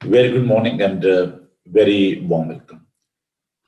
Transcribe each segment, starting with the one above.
Very good morning and very warm welcome.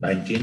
19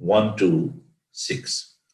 1 to 6।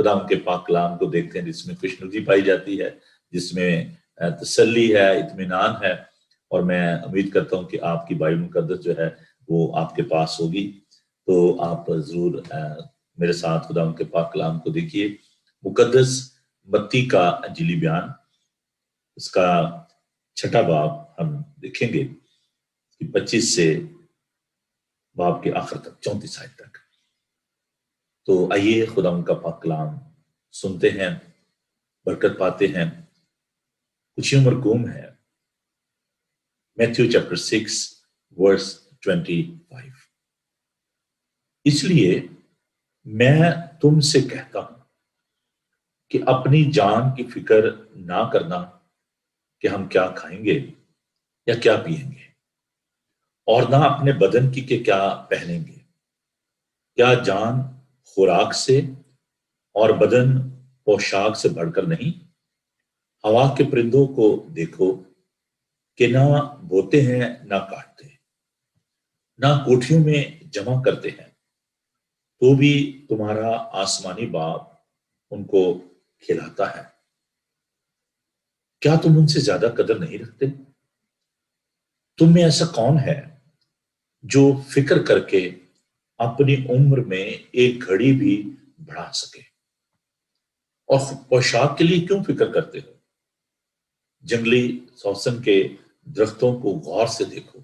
خدا ان کے پاک کلام کو دیکھتے ہیں جس میں خوشنودی پائی جاتی ہے، جس میں تسلی ہے، اطمینان ہے، اور میں امید کرتا ہوں کہ آپ کی بائبل مقدس جو ہے وہ آپ کے پاس ہوگی، تو آپ ضرور میرے ساتھ خدا ان کے پاک کلام کو دیکھیے۔ مقدس متی کا انجیلی بیان، اس کا 6 باب ہم دیکھیں گے کہ 25 سے باب کے آخر تک 34 آیت تک۔ تو آئیے خدا ان کا پاک کلام سنتے ہیں، برکت پاتے ہیں، خوشیوں مرگوم ہے۔ میتھیو چیپٹر 6 ورس 25۔ اس لیے میں تم سے کہتا ہوں کہ اپنی جان کی فکر نہ کرنا کہ ہم کیا کھائیں گے یا کیا پیئیں گے، اور نہ اپنے بدن کی کہ کیا پہنیں گے۔ کیا جان خوراک سے اور بدن پوشاک سے بڑھ کر نہیں؟ ہوا کے پرندوں کو دیکھو کہ نہ بوتے ہیں، نہ کاٹتے، نہ کوٹھیوں میں جمع کرتے ہیں، تو بھی تمہارا آسمانی باپ ان کو کھلاتا ہے۔ کیا تم ان سے زیادہ قدر نہیں رکھتے؟ تم میں ایسا کون ہے جو فکر کر کے اپنی عمر میں ایک گھڑی بھی بڑھا سکے؟ اور پوشاک کے لیے کیوں فکر کرتے ہو؟ جنگلی سوسن کے درختوں کو غور سے دیکھو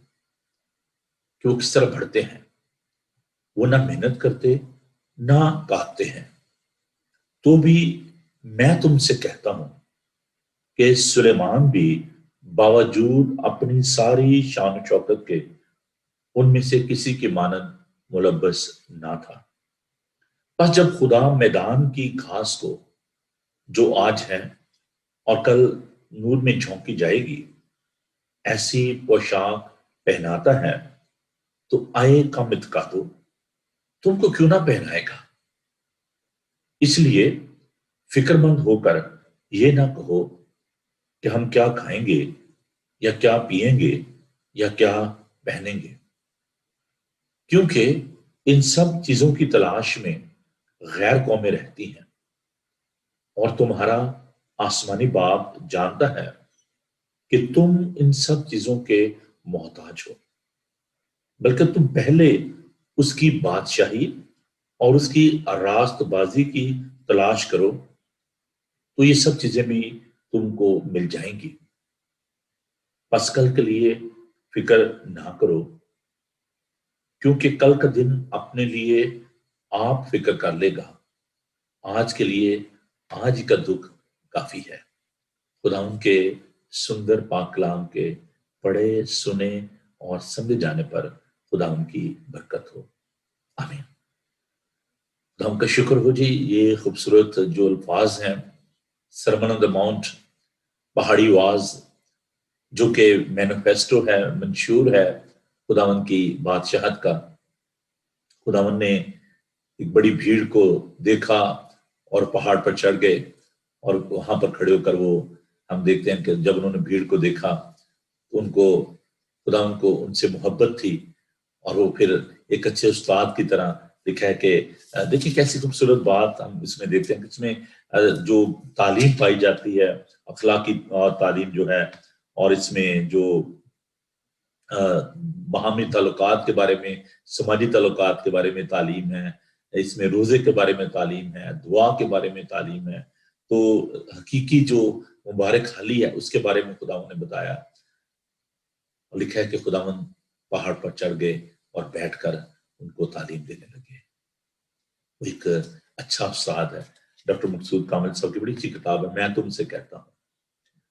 کہ وہ کس طرح بڑھتے ہیں، وہ نہ محنت کرتے نہ کاٹتے ہیں۔ تو بھی میں تم سے کہتا ہوں کہ سلیمان بھی باوجود اپنی ساری شان و شوکت کے ان میں سے کسی کی مانند ملبس نہ تھا۔ بس جب خدا میدان کی گھاس کو جو آج ہے اور کل نور میں جھونکی جائے گی ایسی پوشاک پہناتا ہے، تو آئے کم اتقادو، تم کو کیوں نہ پہنائے گا؟ اس لیے فکر مند ہو کر یہ نہ کہو کہ ہم کیا کھائیں گے یا کیا پیئیں گے یا کیا پہنیں گے، کیونکہ ان سب چیزوں کی تلاش میں غیر قومیں رہتی ہیں، اور تمہارا آسمانی باپ جانتا ہے کہ تم ان سب چیزوں کے محتاج ہو۔ بلکہ تم پہلے اس کی بادشاہی اور اس کی راست بازی کی تلاش کرو، تو یہ سب چیزیں بھی تم کو مل جائیں گی۔ پس کل کے لیے فکر نہ کرو، کیونکہ کل کا دن اپنے لیے آپ فکر کر لے گا۔ آج کے لیے آج کا دکھ کافی ہے۔ خدا ان کے سندر پاک کلام کے پڑھے، سنے اور سمجھے جانے پر خدا ان کی برکت ہو، آمین۔ خدا ان کا شکر ہو جی، یہ خوبصورت جو الفاظ ہیں، سرمن آن دی ماؤنٹ، پہاڑی واز، جو کہ مینیفیسٹو ہے، منشور ہے خداوند کی بادشاہت کا۔ خداوند نے ایک بڑی بھیڑ کو دیکھا اور پہاڑ پر چڑھ گئے، اور وہاں پر کھڑے ہو کر وہ ہم دیکھتے ہیں کہ جب انہوں نے بھیڑ کو دیکھا تو ان کو خداوند کو ان سے محبت تھی، اور وہ پھر ایک اچھے استاد کی طرح لکھا ہے کہ دیکھیں کیسی خوبصورت بات ہم اس میں دیکھتے ہیں کہ اس میں جو تعلیم پائی جاتی ہے، اخلاقی تعلیم جو ہے، اور اس میں جو باہمی تعلقات کے بارے میں، سماجی تعلقات کے بارے میں تعلیم ہے، اس میں روزے کے بارے میں تعلیم ہے، دعا کے بارے میں تعلیم ہے، تو حقیقی جو مبارک حالی ہے اس کے بارے میں خداوند نے بتایا، اور لکھا ہے کہ خداوند پہاڑ پر چڑھ گئے اور بیٹھ کر ان کو تعلیم دینے لگے۔ وہ ایک اچھا استاد ہے۔ ڈاکٹر مقصود کامل صاحب کی بڑی اچھی کتاب ہے، میں تم سے کہتا ہوں،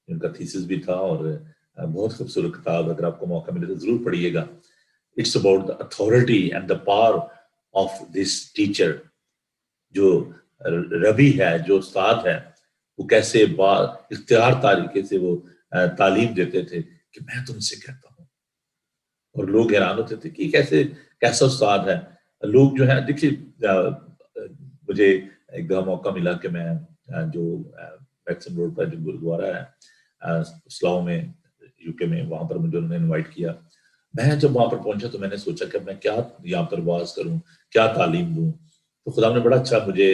ان کا تھیسس بھی تھا، اور بہت خوبصورت کتاب، اگر آپ کو موقع ملے تو ضرور پڑھیے گا۔ It's about the authority and the power of this teacher, جو ربی ہے، جو استاد ہے، وہ کیسے با اختیار طریقے سے وہ تعلیم دیتے تھے کہ میں تم سے کہتا ہوں، اور لوگ حیران ہوتے تھے کہ کیسا استاد ہے۔ لوگ جو ہے، دیکھیے مجھے ایک دفعہ موقع ملا کہ میں جو ویکسن روڈ پر جو گرودوارا ہے اسلاؤ میں، یو کے میں، وہاں پر مجھے انہوں نے انوائٹ کیا۔ میں جب وہاں پر پہنچا تو میں نے سوچا کہ میں کیا یہاں پر واز کروں، کیا تعلیم دوں، تو خدا نے بڑا اچھا مجھے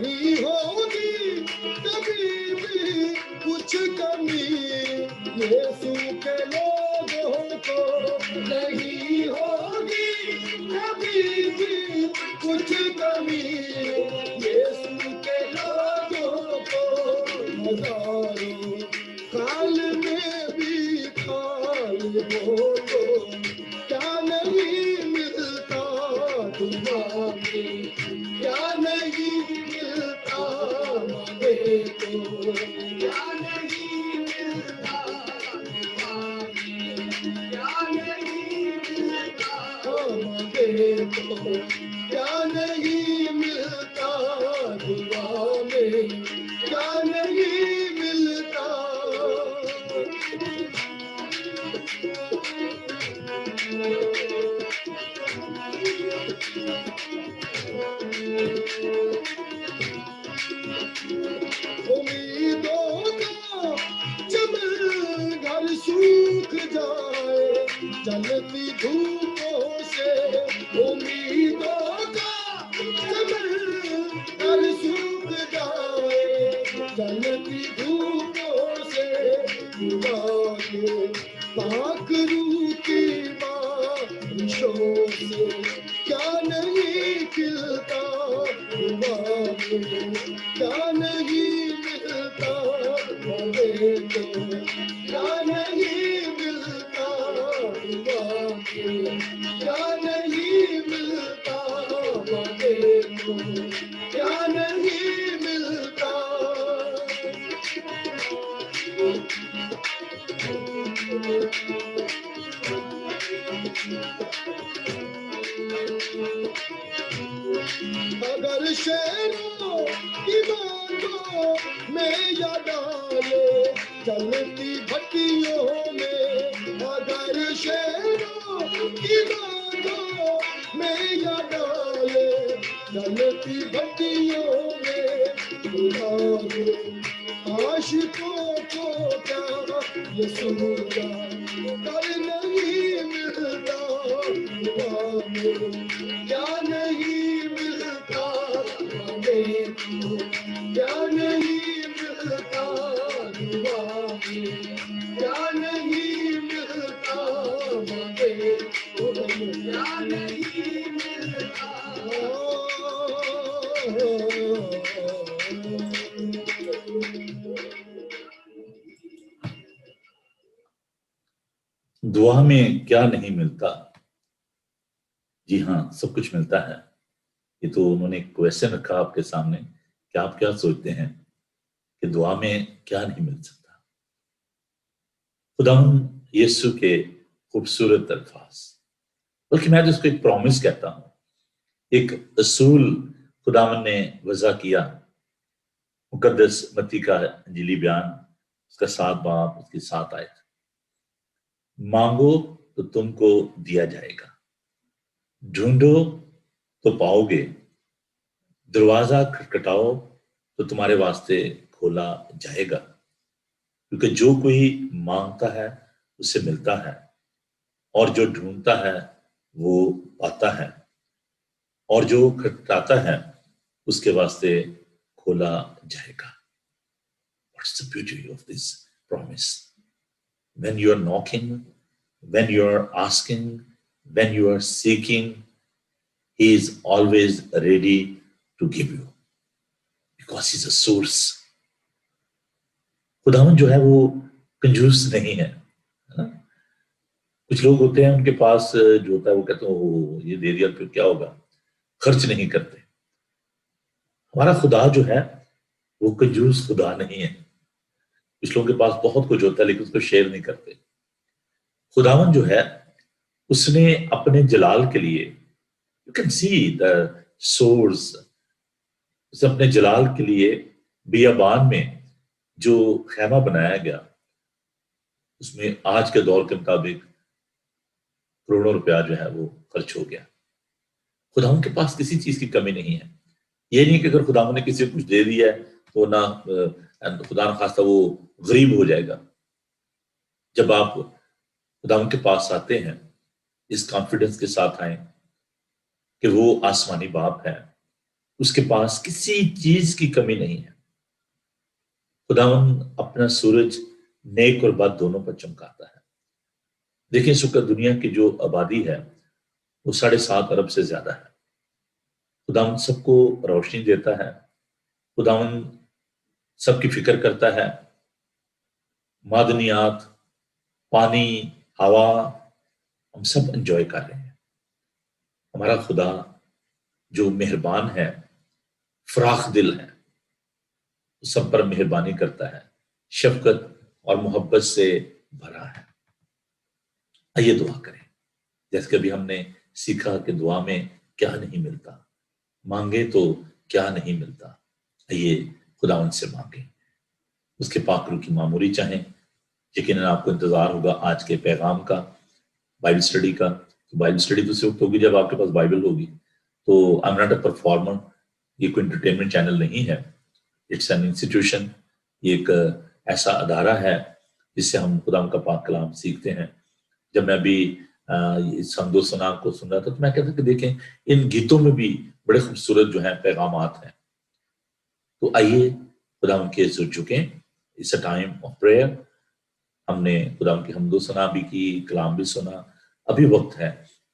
نہیں ہوگی کبھی بھی کچھ کمی یسوع کے لوگوں کو نہیں ہوگی کبھی بھی کچھ کمی یسوع کے لوگوں کو ہزاروں کال میں بھی کال ہو تو کیا نہیں ملتا دعا میں کیا نہیں ملتا مانگے تو کیا نہیں ملتا دعا میں کیا نہیں ملتا مانگے تو کیا نہیں ملتا دعا میں کیا نہیں ملتا امیدوں کا چمن گھر سوکھ جائے جلتی دھوپوں سے امیدوں کا چمن گھر سوکھ جائے جلتی دھوپوں سے خدا کے پاک روح کی بارشوں سے کیا نہیں کھلتا خدا میں کیا نہیں ملتا مانگے تو کیا نہیں ملتا خدا میں کیا نہیں ملتا مانگے تو کیا نہیں ملتا اگر شیروں کی بانگوں میں یا ڈالے چلتی بھٹیوں میں اگر شیروں کی بانگوں میں یا ڈالے چلتی بھٹیوں میں خدا کے عاشقوں کو کیا یسوع کا در نہیں ملتا خدا میں کیا نہیں ملتا مانگے تو کیا نہیں ملتا دعا میں کیا نہیں ملتا مانگے تو کیا نہیں ملتا دعا میں کیا نہیں ملتا؟ جی ہاں، سب کچھ ملتا ہے۔ یہ تو انہوں نے ایک کویسچن رکھا آپ کے سامنے کہ آپ کیا سوچتے ہیں کہ دعا میں کیا نہیں مل سکتا؟ خداوند یسوع کے خوبصورت الفاظ، بلکہ میں تو اس کو ایک پرومس کہتا ہوں، ایک اصول خداوند نے وضع کیا۔ مقدس متی کا انجیلی بیان، اس کا 7 باب، اس کی 7 آیت، مانگو تو تم کو دیا جائے گا، ڈھونڈو تو پاؤ گے، دروازہ کھٹکھٹاؤ تو تمہارے واسطے کھولا جائے گا، کیونکہ جو کوئی مانگتا ہے اسے ملتا ہے، اور جو ڈھونڈتا ہے وہ پاتا ہے، اور جو کھٹکھٹاتا ہے اس کے واسطے کھولا جائے گا۔ What's the beauty of this promise? When you are knocking, when you are asking, when you are seeking, he is always ready to give you, because he's a source. خداوند جو ہے وہ کنجوس نہیں ہے۔ کچھ لوگ ہوتے ہیں ان کے پاس جو ہوتا ہے وہ کہتے ہیں یہ دے دیا پھر کیا ہوگا، خرچ نہیں کرتے۔ ہمارا خدا جو ہے وہ کنجوس خدا نہیں ہے۔ کچھ لوگوں کے پاس بہت کچھ ہوتا ہے لیکن اس کو شیئر نہیں کرتے۔ خداوند جو ہے اس نے اپنے جلال کے لیے، you can see the source، اس نے اپنے جلال کے لیے بیابان میں جو خیمہ بنایا گیا اس میں آج کے دور کے مطابق کروڑوں روپیہ جو ہے وہ خرچ ہو گیا۔ خداوند کے پاس کسی چیز کی کمی نہیں ہے۔ یہ نہیں کہ اگر خداوند نے کسی کو کچھ دے دیا ہے تو نہ خدا نہ خواستہ وہ غریب ہو جائے گا۔ جب آپ خداوند کے پاس آتے ہیں اس کانفیڈنس کے ساتھ آئیں کہ وہ آسمانی باپ ہے، اس کے پاس کسی چیز کی کمی نہیں ہے۔ خداوند اپنا سورج نیک اور بد دونوں پر چمکاتا ہے۔ دیکھیں اس وقت دنیا کی جو آبادی ہے وہ 7.5 ارب سے زیادہ ہے۔ خداوند سب کو روشنی دیتا ہے، خداوند سب کی فکر کرتا ہے۔ معدنیات، پانی، ہوا، ہم سب انجوائے کر رہے ہیں۔ ہمارا خدا جو مہربان ہے، فراخ دل ہے، سب پر مہربانی کرتا ہے، شفقت اور محبت سے بھرا ہے۔ آئیے دعا کریں، جیسے کہ ابھی ہم نے سیکھا کہ دعا میں کیا نہیں ملتا، مانگے تو کیا نہیں ملتا۔ آئیے خداوند سے مانگیں، اس کے پاک روح کی معموری چاہیں۔ یقیناً آپ کو انتظار ہوگا آج کے پیغام کا، بائبل سٹڈی کا۔ بائبل سٹڈی تو اس وقت ہوگی جب آپ کے پاس بائبل ہوگی۔ تو I am not a performer, یہ کوئی انٹرٹینمنٹ چینل نہیں ہے، اٹس این انسٹیٹیوشن، یہ ایک ایسا ادارہ ہے جس سے ہم خدا کا پاک کلام سیکھتے ہیں۔ جب میں ابھی اس حمد و ثنا کو سن رہا تھا تو میں کہتا کہ دیکھیں ان گیتوں میں بھی بڑے خوبصورت جو ہیں پیغامات ہیں۔ تو آئیے خدا کے سر جھکیں، it's a time of prayer. ہم نے خدا کی حمد و ثنا بھی کی، کلام بھی سنا، ابھی وقت ہے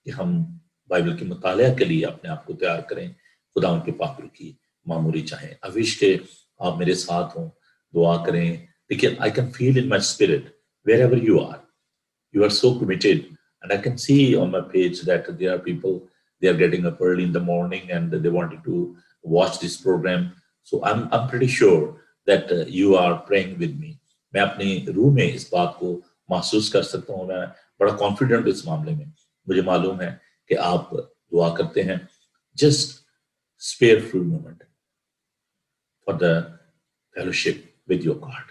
کہ ہم بائبل کے مطالعہ کے لیے اپنے آپ کو تیار کریں، خدا ان کے پاک روح کی معموری چاہیں۔ اوش کہ آپ میرے ساتھ ہوں، دعا کریں۔ دیکھیے I can feel in my spirit wherever you are so committed, and I can see on my page that there are people, they are getting up early in the morning and they wanted to watch this program. So I'm pretty sure that you are praying with me. میں اپنی روح میں اس بات کو محسوس کر سکتا ہوں، میں بڑا کانفیڈنٹ اس معاملے میں، مجھے معلوم ہے کہ آپ دعا کرتے ہیں۔ Just spare full moment for the fellowship with your God.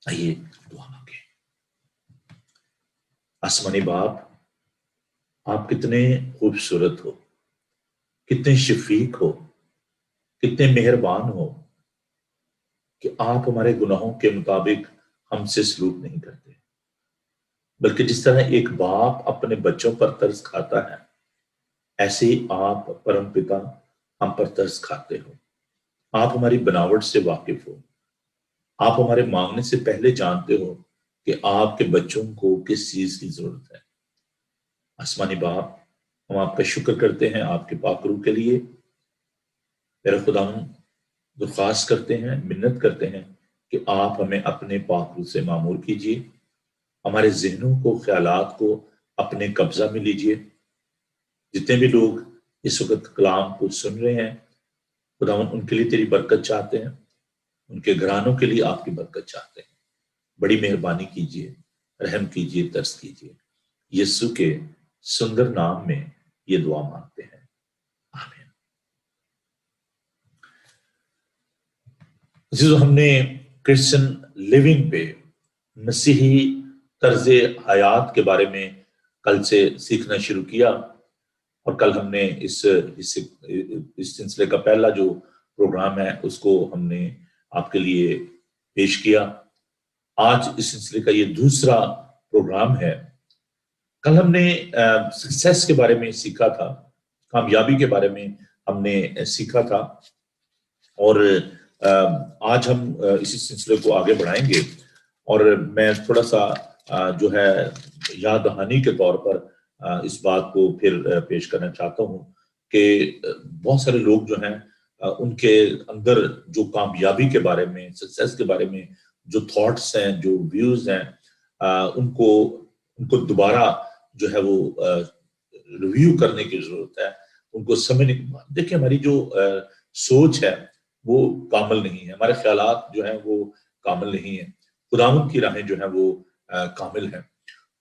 آئیے دعا مانگیں۔ آسمانی باپ، آپ کتنے خوبصورت ہو، کتنے شفیق ہو، کتنے مہربان ہو کہ آپ ہمارے گناہوں کے مطابق ہم سے سلوک نہیں کرتے، بلکہ جس طرح ایک باپ اپنے بچوں پر ترس کھاتا ہے، ایسے ہی آپ پرم پتا ہم پر ترس کھاتے ہو۔ آپ ہماری بناوٹ سے واقف ہو، آپ ہمارے مانگنے سے پہلے جانتے ہو کہ آپ کے بچوں کو کس چیز کی ضرورت ہے۔ آسمانی باپ، ہم آپ کا شکر کرتے ہیں آپ کے پاک روح کے لیے۔ میرے خدا درخواست کرتے ہیں، منت کرتے ہیں کہ آپ ہمیں اپنے پاک روح سے معمور کیجیے، ہمارے ذہنوں کو، خیالات کو اپنے قبضہ میں لیجیے۔ جتنے بھی لوگ اس وقت کلام کو سن رہے ہیں خداوند، ان کے لیے تیری برکت چاہتے ہیں، ان کے گھرانوں کے لیے آپ کی برکت چاہتے ہیں۔ بڑی مہربانی کیجیے، رحم کیجیے، ترس کیجیے۔ یسوع کے سندر نام میں یہ دعا مانگتے ہیں، آمین۔ عزیزو، ہم نے کرسچن لیونگ پہ، مسیحی طرز حیات کے بارے میں کل سے سیکھنا شروع کیا، اور کل ہم نے اس سلسلے کا پہلا جو پروگرام ہے اس کو ہم نے آپ کے لیے پیش کیا۔ آج اس سلسلے کا یہ دوسرا پروگرام ہے۔ کل ہم نے سکسیس کے بارے میں سیکھا تھا، کامیابی کے بارے میں ہم نے سیکھا تھا، اور آج ہم اسی سلسلے کو آگے بڑھائیں گے۔ اور میں تھوڑا سا جو ہے یاد دہانی کے طور پر اس بات کو پھر پیش کرنا چاہتا ہوں کہ بہت سارے لوگ جو ہیں ان کے اندر جو کامیابی کے بارے میں، سکسیس کے بارے میں جو تھاٹس ہیں، جو ویوز ہیں، ان کو دوبارہ جو ہے وہ ریویو کرنے کی ضرورت ہے، ان کو سمجھنے کی۔ دیکھیں ہماری جو سوچ ہے وہ کامل نہیں ہے، ہمارے خیالات جو ہیں وہ کامل نہیں ہیں، خداوند کی راہیں جو ہیں وہ کامل ہیں۔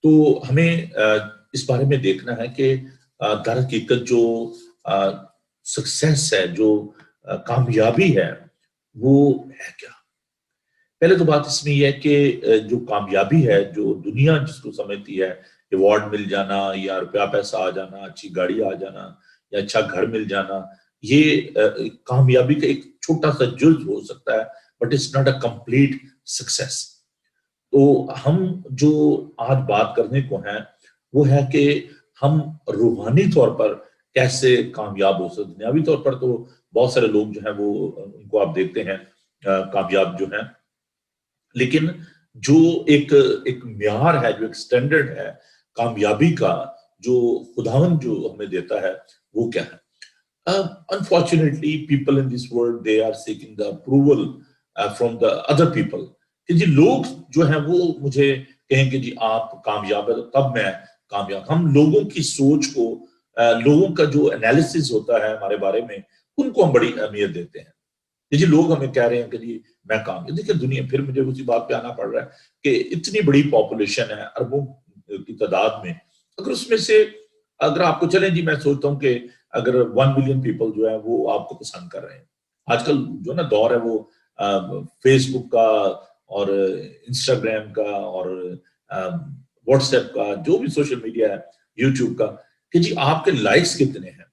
تو ہمیں اس بارے میں دیکھنا ہے کہ در حقیقت جو سکسیس ہے، جو کامیابی ہے، وہ ہے کیا۔ پہلے تو بات اس میں یہ ہے کہ جو کامیابی ہے، جو دنیا جس کو سمجھتی ہے، ایوارڈ مل جانا یا روپیہ پیسہ آ جانا، اچھی گاڑی آ جانا یا اچھا گھر مل جانا، یہ کامیابی کا ایک چھوٹا سا جز ہو سکتا ہے، but it's not a complete success. تو ہم جو آج بات کرنے کو ہیں وہ ہے کہ ہم روحانی طور پر کیسے کامیاب ہو سکتے. دنیاوی طور پر تو بہت سارے لوگ جو ہیں وہ ان کو آپ دیکھتے ہیں کامیاب جو ہیں، لیکن جو ایک معیار ہے، جو ایک سٹینڈرڈ ہے کامیابی کا، جو خداوند جو ہمیں دیتا ہے، وہ کیا ہے؟ Unfortunately, people in this world, they are seeking the approval from the other people. کہ جی لوگ جو ہیں وہ مجھے کہیں کہ جی آپ کامیاب ہے تو تب میں کامیاب. ہم لوگوں کی سوچ کو، لوگوں کا جو انالیسس ہوتا ہے ہمارے بارے میں، ان کو ہم بڑی اہمیت دیتے ہیں. جی لوگ ہمیں کہہ رہے ہیں کہ جی میں کامیاب. دیکھیں دنیا، پھر مجھے اسی بات پہ آنا پڑ رہا ہے کہ اتنی بڑی پاپولیشن ہے، اربوں کی تعداد میں، اگر اس میں سے اگر آپ کو چلیں جی، میں سوچتا ہوں کہ اگر 1 ملین پیپل جو ہے وہ آپ کو پسند کر رہے ہیں. آج کل جو نا دور ہے وہ فیس بک کا اور انسٹاگرام کا اور واٹس ایپ کا، جو بھی سوشل میڈیا ہے، یوٹیوب کا، کہ جی آپ کے لائکس کتنے ہیں.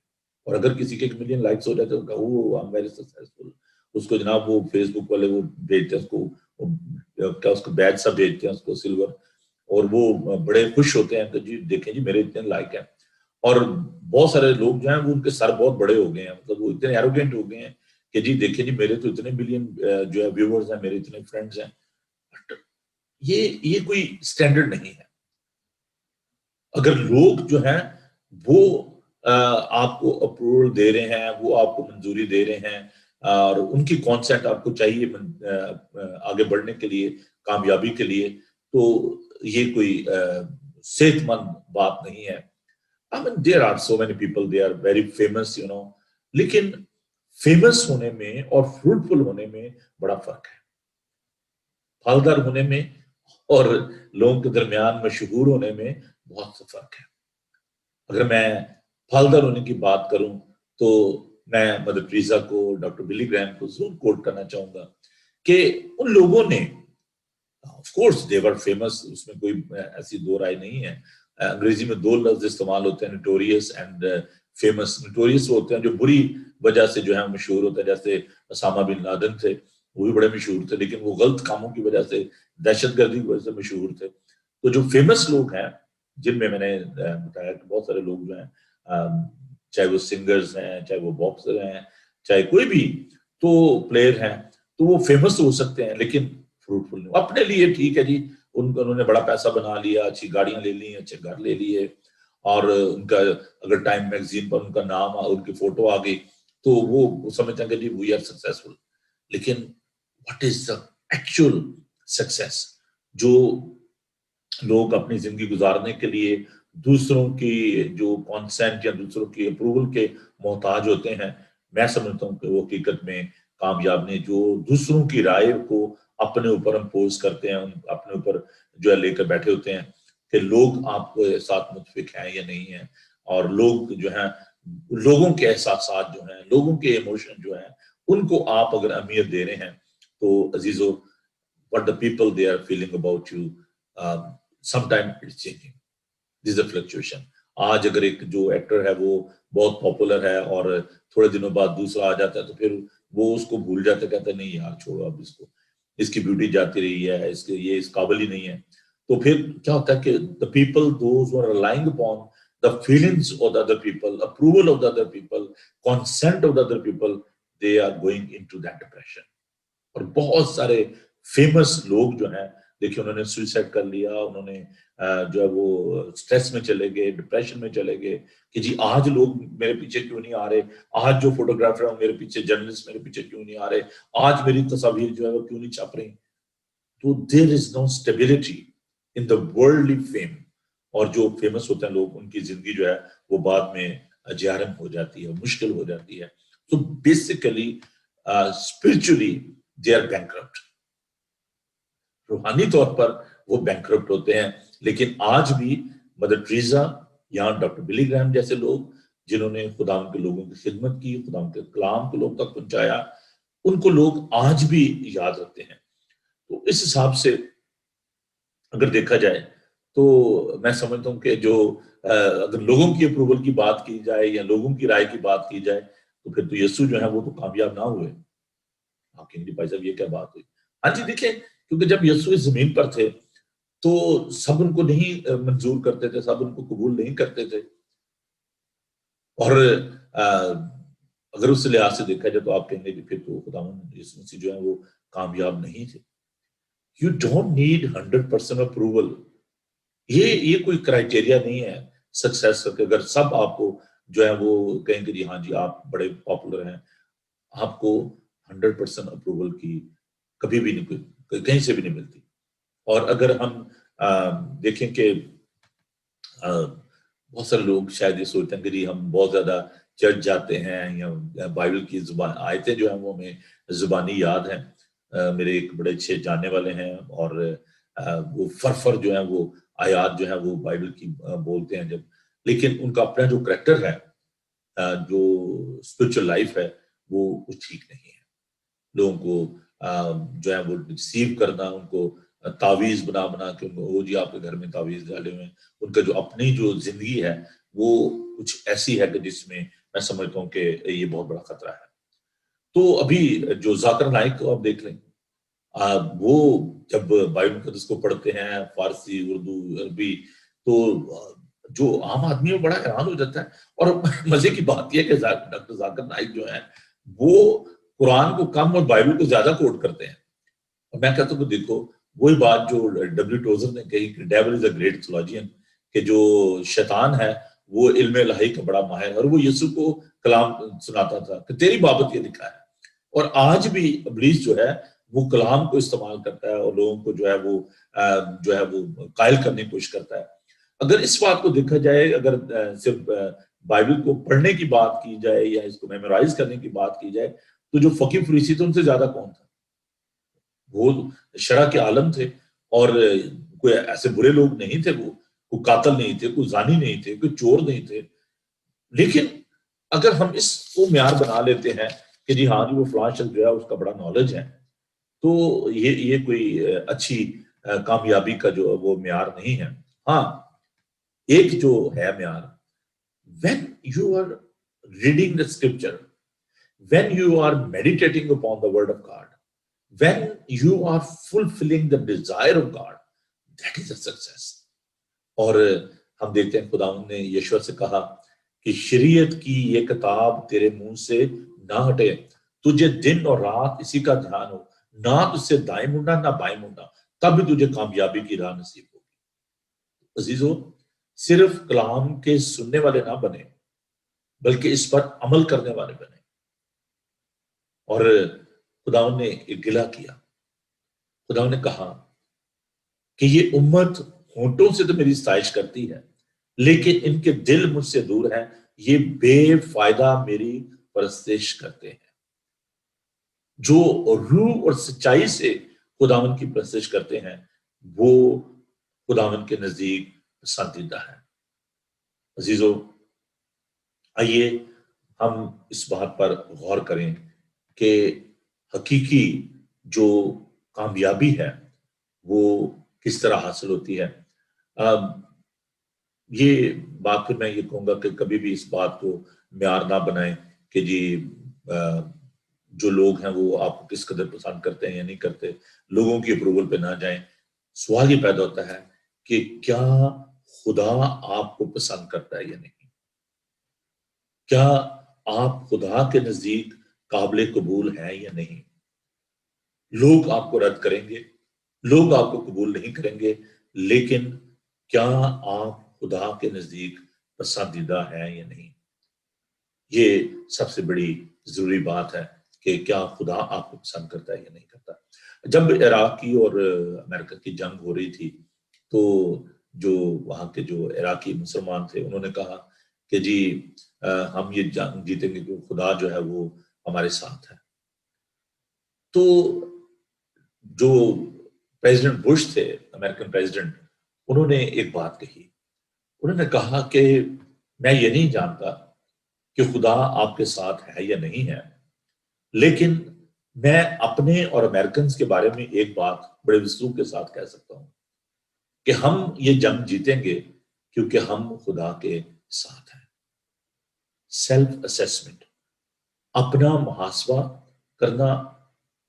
اور اگر کسی کے 1 ملین لائکس ہو جاتے ہیں تو وہ ویری سکسیسفل. اس کو جناب وہ فیس بک والے وہ بھیجتے ہیں، اس کو کیا اس کو بیج سا بھیجتے ہیں، اس کو سلور، اور وہ بڑے خوش ہوتے ہیں کہ جی دیکھیں جی میرے اتنے لائک ہیں. اور بہت سارے لوگ جو ہیں وہ ان کے سر بہت بڑے ہو گئے ہیں، مطلب وہ اتنے ایروگینٹ ہو گئے ہیں کہ جی دیکھیں جی میرے تو اتنے ملین جو ہے ویورز ہیں، میرے اتنے فرینڈز ہیں. یہ کوئی سٹینڈرڈ نہیں ہے. اگر لوگ جو ہیں وہ آپ کو اپروول دے رہے ہیں، وہ آپ کو منظوری دے رہے ہیں، اور ان کی کانسنٹ آپ کو چاہیے آگے بڑھنے کے لیے، کامیابی کے لیے، تو یہ کوئی صحت مند بات نہیں ہے. I mean, there are so many people, they are very famous, لیکن فیمس ہونے میں اور فروٹفل ہونے میں بڑا فرق ہے. پھلدار ہونے میں اور لوگوں کے درمیان مشہور ہونے میں بہت سا فرق ہے. اگر میں پھلدار ہونے کی بات کروں تو میں مدر ٹریزا کو، ڈاکٹر بلی گرہم کو ضرور کوٹ کرنا چاہوں گا کہ ان لوگوں نے of course they were famous، اس میں کوئی ایسی دو رائے نہیں ہے. انگریزی میں 2 لفظ استعمال ہوتے ہیں، نوٹوریس اینڈ فیمس. نوٹوریس ہوتے ہیں جو بری وجہ سے جو ہے مشہور ہوتے ہیں، جیسے اسامہ بن لادن تھے، وہ بھی بڑے مشہور تھے لیکن وہ غلط کاموں کی وجہ سے، دہشت گردی کی وجہ سے مشہور تھے. تو جو فیمس لوگ ہیں، جن میں نے بتایا کہ بہت سارے لوگ جو ہیں، چاہے وہ سنگرز ہیں، چاہے وہ باکسر ہیں، چاہے کوئی بھی تو پلیئر ہیں، تو وہ فیمس ہو سکتے ہیں لیکن فروٹفل نہیں. اپنے لیے ٹھیک ہے جی، انہوں نے بڑا پیسہ بنا لیا، اچھی گاڑیاں لے لی، اچھے گھر لے لیے، اور ان کا اگر ٹائم میگزین پر ان کا نام، ان کی فوٹو آ گئی تو وہ سمجھتے ہیں کہ جی وی آر سکسیسفل. لیکن what is the actual success? جو لوگ اپنی زندگی گزارنے کے لیے دوسروں کی جو کانسینٹ یا دوسروں کی اپروول کے محتاج ہوتے ہیں، میں سمجھتا ہوں کہ وہ حقیقت میں کامیاب نہیں. جو دوسروں کی رائے کو اپنے اوپر امپوز کرتے ہیں، اپنے اوپر جو ہے لے کر بیٹھے ہوتے ہیں کہ لوگ آپ کے ساتھ متفق ہیں یا نہیں ہیں، اور لوگ جو ہیں، لوگوں کے احساسات جو ہیں، لوگوں کے ایموشن جو ہیں، ان کو آپ اگر اہمیت دے رہے ہیں تو عزیزو، what the people they are feeling about you, sometime it's changing. This is a fluctuation. آج اگر ایک جو ایکٹر ہے وہ بہت پاپولر ہے اور تھوڑے دنوں بعد دوسرا آ جاتا ہے تو پھر وہ اس کو بھول جاتا ہے، کہتا ہے نہیں یار چھوڑو اب اس کو، اس کی بیوٹی جاتی رہی ہے، یہ اس قابل ہی نہیں ہے. تو پھر کیا ہوتا ہے کہ the people those who are relying upon the feelings of the other people, approval of the other people, consent of the other people, they are going into that depression. اور بہت سارے فیمس لوگ جو ہیں دیکھیں، انہوں نے سوئسائڈ کر لیا، انہوں نے جو ہے وہ سٹریس میں چلے گئے، ڈپریشن میں چلے گئے کہ جی آج لوگ میرے پیچھے کیوں نہیں آ رہے، آج جو فوٹوگرافر ہیں میرے پیچھے، جرنلسٹ میرے پیچھے کیوں نہیں آ رہے، آج میری تصاویر جو ہے وہ کیوں نہیں چھپ رہی. تو there is no stability in the worldly fame. اور جو فیمس ہوتے ہیں لوگ، ان کی زندگی جو ہے وہ بعد میں جہرم ہو جاتی ہے، مشکل ہو جاتی ہے. تو basically spiritually they are bankrupt. روحانی طور پر وہ بینکرپٹ ہوتے ہیں. لیکن آج بھی مدر ٹریزا یا ڈاکٹر بلی گرہم جیسے لوگ، جنہوں نے خدا کے لوگوں کی خدمت کی، خدا کے کلام کو لوگ تک پہنچایا، ان کو لوگ آج بھی یاد رکھتے ہیں. تو اس حساب سے اگر دیکھا جائے تو میں سمجھتا ہوں کہ جو اگر لوگوں کی اپروول کی بات کی جائے یا لوگوں کی رائے کی بات کی جائے تو پھر تو یسوع جو ہے وہ تو کامیاب نہ ہوئے. بھائی صاحب یہ کیا بات ہوئی؟ ہاں جی دیکھیں، کیونکہ جب یسوع زمین پر تھے تو سب ان کو نہیں منظور کرتے تھے، سب ان کو قبول نہیں کرتے تھے. اور اگر اس لحاظ سے دیکھا جائے تو آپ کہیں گے کہ پھر تو خداوند یسوع مسیح جو ہے وہ کامیاب نہیں تھے. You don't need 100% approval. یہ کوئی کرائٹیریا نہیں ہے سکسیس کا کہ اگر سب آپ کو جو ہے وہ کہیں کہ جی ہاں جی آپ بڑے پاپولر ہیں, آپ کو 100% اپروول کی کبھی بھی نہیں, کہیں سے بھی نہیں ملتی. اور اگر ہم دیکھیں کہ بہت سارے لوگ شاید یہ سوچتے ہیں کہ جی ہم بہت زیادہ چرچ جاتے ہیں یا بائبل کی زبان آیتیں جو ہیں وہ ہمیں زبانی یاد ہیں. میرے ایک بڑے اچھے جاننے والے ہیں اور وہ فرفر جو ہیں وہ آیات جو ہیں وہ بائبل کی بولتے ہیں جب, لیکن ان کا اپنا جو کریکٹر ہے, جو اسپرچل لائف ہے, وہ ٹھیک نہیں ہے. لوگوں کو جو ہے وہ ریسیو کرنا, ان کو تعویذ بنا بنا کے وہ جی آپ کے گھر میں تعویذ ڈالے ہوئے ہیں, ان کا جو اپنی جو زندگی ہے وہ کچھ ایسی ہے کہ جس میں میں سمجھتا ہوں کہ یہ بہت بڑا خطرہ ہے. تو ابھی جو ذاکر نائک کو آپ دیکھ لیں, وہ جب بائبل مقدس کو پڑھتے ہیں فارسی, اردو, عربی, تو جو عام آدمی وہ بڑا حیران ہو جاتا ہے. اور مزے کی بات یہ ہے کہ ڈاکٹر ذاکر نائک جو ہیں وہ قرآن کو کم اور بائبل کو زیادہ کوٹ کرتے ہیں. اور میں کہتا ہوں کہ دیکھو وہی بات جو ڈبلیو ٹوزر نے کہی کہ ڈیول از اے گریٹ تھیولوجین, کہ جو شیطان ہے وہ علم الہی کا بڑا ماہر, اور وہ یسوع کو کلام سناتا تھا کہ تیری بابت یہ لکھا ہے. اور آج بھی ابلیس جو ہے وہ کلام کو استعمال کرتا ہے اور لوگوں کو جو ہے وہ قائل کرنے کی کوشش کرتا ہے. اگر اس بات کو دیکھا جائے, اگر صرف بائبل کو پڑھنے کی بات کی جائے یا اس کو میمورائز کرنے کی بات کی جائے, تو جو فقیہ فریسی تھے ان سے زیادہ کون تھا؟ وہ شرع کے عالم تھے, اور کوئی ایسے برے لوگ نہیں تھے, وہ کوئی قاتل نہیں تھے, کوئی زانی نہیں تھے, کوئی چور نہیں تھے. لیکن اگر ہم اس کو معیار بنا لیتے ہیں کہ جی ہاں جی وہ فلاں شخص جو ہے اس کا بڑا نالج ہے, تو یہ کوئی اچھی کامیابی کا جو وہ معیار نہیں ہے. ہاں ایک جو ہے معیار, when you are reading the scripture, when you are meditating upon the word of God, when you are fulfilling the desire of God, that is a success. اور ہم دیکھتے ہیں خداوند نے یشوع سے کہا کہ شریعت کی یہ کتاب تیرے منہ سے نہ ہٹے, تجھے دن اور رات اسی کا دھیان ہو, نہ تجھ سے دائیں منڈا نہ بائیں منڈا, تب بھی تجھے کامیابی کی راہ نصیب ہوگی. عزیزو, صرف کلام کے سننے والے نہ بنے بلکہ اس پر عمل کرنے والے بنے. اور خداوند نے ایک گلہ کیا, خداوند نے کہا کہ یہ امت ہونٹوں سے تو میری ستائش کرتی ہے لیکن ان کے دل مجھ سے دور ہیں, یہ بے فائدہ میری پرستش کرتے ہیں. جو روح اور سچائی سے خداوند کی پرستش کرتے ہیں وہ خداوند کے نزدیک پسندیدہ ہے. عزیزو, آئیے ہم اس بات پر غور کریں کہ حقیقی جو کامیابی ہے وہ کس طرح حاصل ہوتی ہے. یہ بات پھر میں یہ کہوں گا کہ کبھی بھی اس بات کو معیار نہ بنائیں کہ جی جو لوگ ہیں وہ آپ کو کس قدر پسند کرتے ہیں یا نہیں کرتے, لوگوں کی اپروول پہ نہ جائیں. سوال یہ پیدا ہوتا ہے کہ کیا خدا آپ کو پسند کرتا ہے یا نہیں؟ کیا آپ خدا کے نزدیک قابل قبول ہیں یا نہیں؟ لوگ آپ کو رد کریں گے, لوگ آپ کو قبول نہیں کریں گے, لیکن کیا آپ خدا کے نزدیک پسندیدہ ہیں یا نہیں؟ یہ سب سے بڑی ضروری بات ہے کہ کیا خدا آپ کو پسند کرتا ہے یا نہیں کرتا. جب عراق کی اور امریکہ کی جنگ ہو رہی تھی تو جو وہاں کے جو عراقی مسلمان تھے انہوں نے کہا کہ جی ہم یہ جنگ جیتیں گے کہ خدا جو ہے وہ ہمارے ساتھ ہے. تو جو پریزیڈنٹ بش تھے, امریکن پریزیڈنٹ, انہوں نے ایک بات کہی. انہوں نے کہا کہ میں یہ نہیں جانتا کہ خدا آپ کے ساتھ ہے یا نہیں ہے, لیکن میں اپنے اور امریکنز کے بارے میں ایک بات بڑے وسوخ کے ساتھ کہہ سکتا ہوں کہ ہم یہ جنگ جیتیں گے کیونکہ ہم خدا کے ساتھ ہیں. سیلف اسیسمنٹ, اپنا محاسبہ کرنا,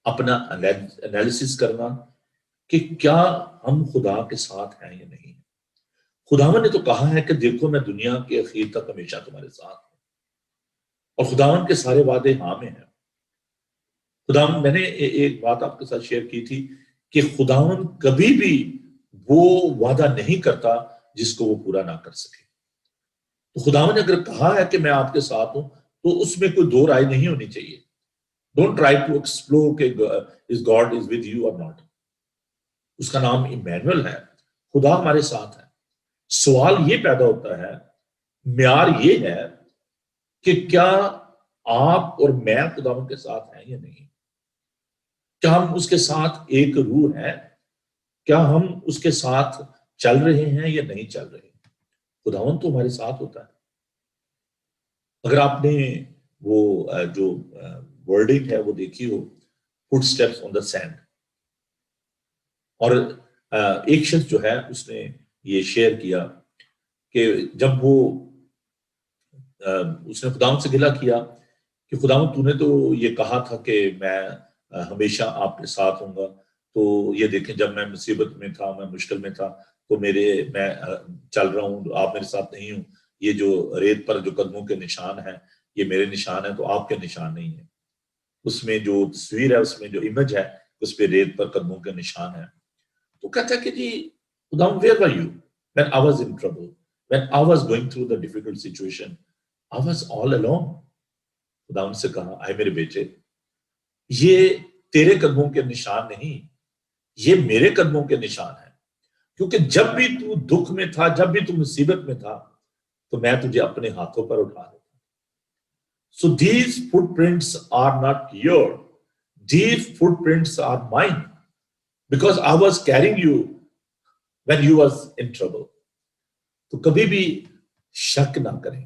اپنا انالیسس کرنا کہ کیا ہم خدا کے ساتھ ہیں یا نہیں. خداوند نے تو کہا ہے کہ دیکھو میں دنیا کے اخیر تک ہمیشہ تمہارے ساتھ ہوں. اور خداوند کے سارے وعدے ہاں میں ہیں. خداوند، میں نے ایک بات آپ کے ساتھ شیئر کی تھی کہ خداوند کبھی بھی وہ وعدہ نہیں کرتا جس کو وہ پورا نہ کر سکے. تو خداوند نے اگر کہا ہے کہ میں آپ کے ساتھ ہوں تو اس میں کوئی دو رائے نہیں ہونی چاہیے. ڈونٹ ٹرائی ٹو ایکسپلور کہ is God is with you اور ناٹ. اس کا نام ایمینوئل ہے، خدا ہمارے ساتھ ہے. سوال یہ پیدا ہوتا ہے، معیار یہ ہے کہ کیا آپ اور میں خداوند کے ساتھ ہیں یا نہیں؟ کیا ہم اس کے ساتھ ایک روح ہیں؟ کیا ہم اس کے ساتھ چل رہے ہیں یا نہیں چل رہے؟ خداوند تو ہمارے ساتھ ہوتا ہے. اگر آپ نے وہ جو ورڈنگ ہے وہ دیکھی ہو، فٹ سٹیپس آن دا سینڈ، اور ایک شخص جو ہے اس نے یہ شیئر کیا کہ جب وہ اس نے خداوند سے گلہ کیا کہ خداوند تو نے تو یہ کہا تھا کہ میں ہمیشہ آپ کے ساتھ ہوں گا، تو یہ دیکھیں جب میں مصیبت میں تھا، میں مشکل میں تھا، تو میں چل رہا ہوں، آپ میرے ساتھ نہیں ہوں. یہ جو ریت پر جو قدموں کے نشان ہیں یہ میرے نشان ہیں، تو آپ کے نشان نہیں ہیں. اس میں جو تصویر ہے، اس میں جو امیج ہے، اس پہ ریت پر قدموں کے نشان ہیں. تو کہتا ہے کہ جی خداوند where were you when I was in trouble, when I was going through the difficult situation, I was all alone. خداوند سے کہا، اے میرے بیٹے، یہ تیرے قدموں کے نشان نہیں، یہ میرے قدموں کے نشان ہیں. کیونکہ جب بھی تو دکھ میں تھا، جب بھی تو مصیبت میں تھا، تو میں تجھے اپنے ہاتھوں پر اٹھا لیتا. So these footprints are not yours. These footprints are mine. Because I was carrying you when you was in trouble. تو کبھی بھی شک نہ کریں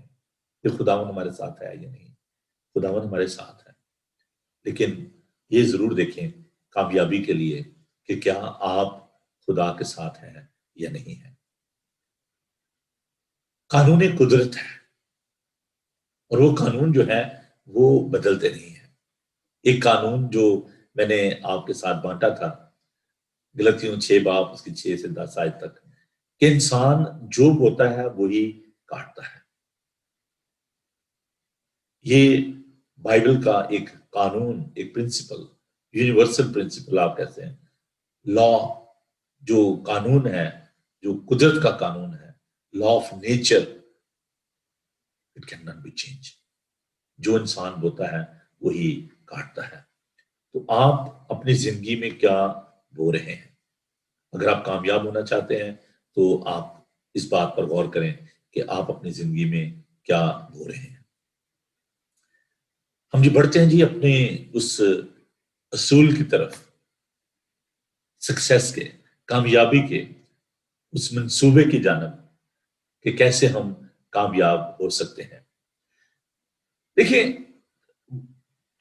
کہ خداوند ہمارے ساتھ ہے یا نہیں. خداوند ہمارے ساتھ ہے، لیکن یہ ضرور دیکھیں کامیابی کے لیے کہ کیا آپ خدا کے ساتھ ہیں یا نہیں ہیں. قانون قدرت ہے، اور وہ قانون جو ہے وہ بدلتے نہیں ہیں. ایک قانون جو میں نے آپ کے ساتھ بانٹا تھا، غلطیوں 6 باب اس کی 6 سے 10 آیت تک، کہ انسان جو بوتا ہے وہی کاٹتا ہے. یہ بائبل کا ایک قانون، ایک پرنسپل، یونیورسل پرنسپل آپ کہتے ہیں، لا، جو قانون ہے، جو قدرت کا قانون ہے، law of nature, it can not be change. جو انسان بوتا ہے وہی کاٹتا ہے. تو آپ اپنی زندگی میں کیا بو رہے ہیں؟ اگر آپ کامیاب ہونا چاہتے ہیں تو آپ اس بات پر غور کریں کہ آپ اپنی زندگی میں کیا بو رہے ہیں. ہم جی بڑھتے ہیں جی اپنے اس اصول کی طرف، سکسیس کے، کامیابی کے اس منصوبے کی جانب کہ کیسے ہم کامیاب ہو سکتے ہیں. دیکھیں،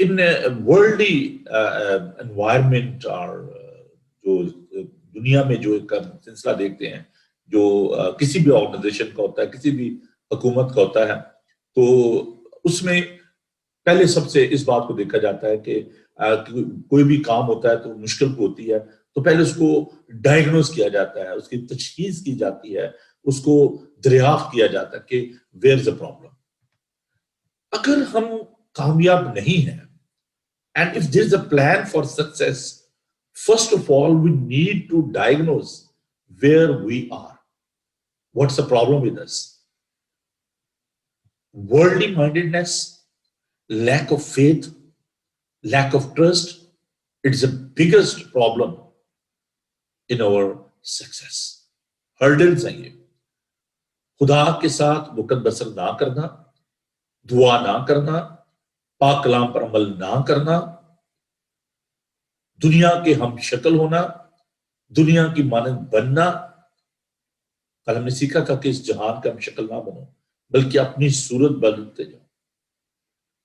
ان ورلڈلی انوائرمنٹ اور جو دنیا میں جو ایک سلسلہ دیکھتے ہیں، جو کسی بھی آرگنائزیشن کا ہوتا ہے، کسی بھی حکومت کا ہوتا ہے، تو اس میں پہلے سب سے اس بات کو دیکھا جاتا ہے کہ کوئی بھی کام ہوتا ہے تو مشکل ہوتی ہے، تو پہلے اس کو ڈائگنوز کیا جاتا ہے، اس کی تشخیص کی جاتی ہے، اس کو دریافت کیا جاتا ہے کہ ویئر از اے پرابلم. اگر ہم کامیاب نہیں ہیں، and if there is a plan for success, first of all we need to diagnose where we are. What's the problem with us? Worldly mindedness, lack of faith, lack of trust, it's the biggest problem in our success. Hurdles ہیں یہ. خدا کے ساتھ وقت بسر نہ کرنا، دعا نہ کرنا، پاک کلام پر عمل نہ کرنا، دنیا کے ہم شکل ہونا، دنیا کی مانند بننا. کل ہم نے سیکھا تھا کہ اس جہان کا ہم شکل نہ بنو بلکہ اپنی صورت بدلتے جاؤ.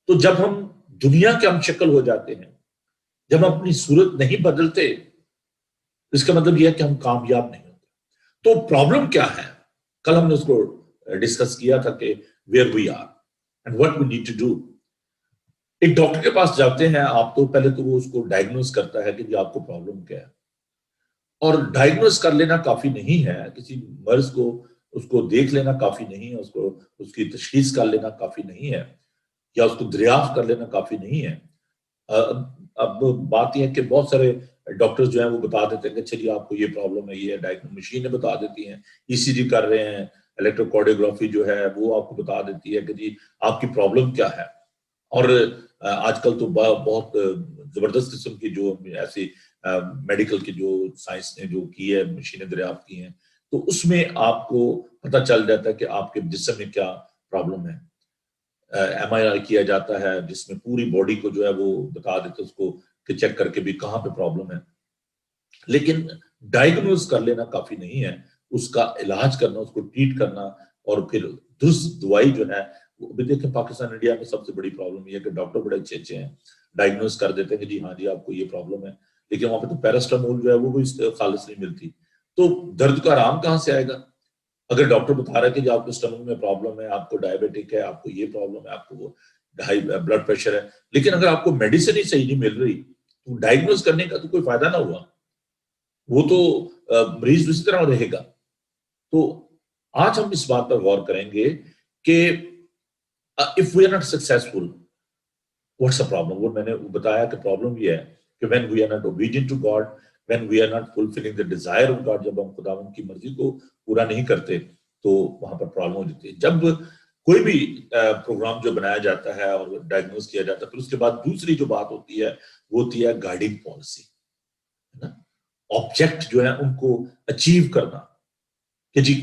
تو جب ہم دنیا کے ہم شکل ہو جاتے ہیں، جب ہم اپنی صورت نہیں بدلتے، اس کا مطلب یہ ہے کہ ہم کامیاب نہیں ہوتے. تو پرابلم کیا ہے؟ کل ہم نے اس کو ڈسکس کیا تھا کہ where we are and what we need to do. ایک ڈاکٹر کے پاس جاتے ہیں آپ، تو پہلے تو وہ اس کو ڈائگنوز کرتا ہے کہ جی آپ کو پرابلم کیا ہے. اور ڈائگنوز کر لینا کافی نہیں ہے، کسی مرض کو اس کو دیکھ لینا کافی نہیں ہے، اس کو اس کی تشخیص کر لینا کافی نہیں ہے. یا اس کو دریافت کر لینا کافی نہیں ہے. اب بات یہ ہے کہ بہت سارے ڈاکٹر جو ہیں وہ بتا دیتے ہیں کہ چلیے آپ کو یہ پرابلم ہے, یہ ڈائگنوز مشینیں بتا دیتی ہیں, ECG کر رہے ہیں, الیکٹروکارڈیوگرافی جو ہے وہ آپ کو بتا دیتی ہے کہ جی آپ کی پرابلم کیا ہے. اور آج کل تو بہت زبردست قسم کی جو ایسی میڈیکل کی جو سائنس نے جو کی ہے, مشینیں دریافت کی ہیں, تو اس میں آپ کو پتہ چل جاتا ہے کہ آپ کے جسم میں کیا پرابلم ہے. MRI کیا جاتا ہے جس میں پوری باڈی کو جو ہے وہ بتا دیتے اس کو کہ چیک کر کے بھی کہاں پہ پرابلم ہے. لیکن ڈائگنوز کر لینا کافی نہیں ہے, اس کا علاج کرنا, اس کو ٹریٹ کرنا, اور پھر درست دوائی جو ہے وہ بھی دیکھیں. پاکستان انڈیا میں سب سے بڑی پرابلم یہ ہے کہ ڈاکٹر بڑے اچھے اچھے ہیں, ڈائگنوز کر دیتے ہیں کہ جی ہاں جی آپ کو یہ پرابلم ہے, لیکن وہاں پہ تو پیراسٹامول جو ہے وہ بھی خالص نہیں ملتی. تو درد کا آرام کہاں سے آئے گا اگر ڈاکٹر بتا رہا ہے کہ جی آپ کو اسٹمک میں پرابلم ہے, آپ کو ڈائبیٹک ہے, آپ کو یہ پرابلم ہے, آپ کو وہ ہائی بلڈ پریشر ہے, لیکن اگر آپ کو میڈیسن ہی صحیح نہیں مل رہی تو ڈائگنوز کرنے کا تو کوئی فائدہ نہ ہوا, وہ تو مریض اسی طرح رہے گا. تو آج ہم اس بات پر غور کریں گے کہ if we are not successful, what's the problem. وہ میں نے بتایا کہ پرابلم یہ ہے کہ when we are not obedient to God, when we are not fulfilling the desire of God, جب ہم خداوند کی مرضی کو پورا نہیں کرتے تو وہاں پر پرابلم ہو جاتی ہے. جب کوئی بھی پروگرام جو بنایا جاتا ہے اور ڈائگنوز کیا جاتا ہے, پھر اس کے بعد دوسری جو بات ہوتی ہے وہ ہوتی ہے گائیڈنگ پالیسی, ہے نا. آبجیکٹ جو ہے ان کو اچیو کرنا, کہ جی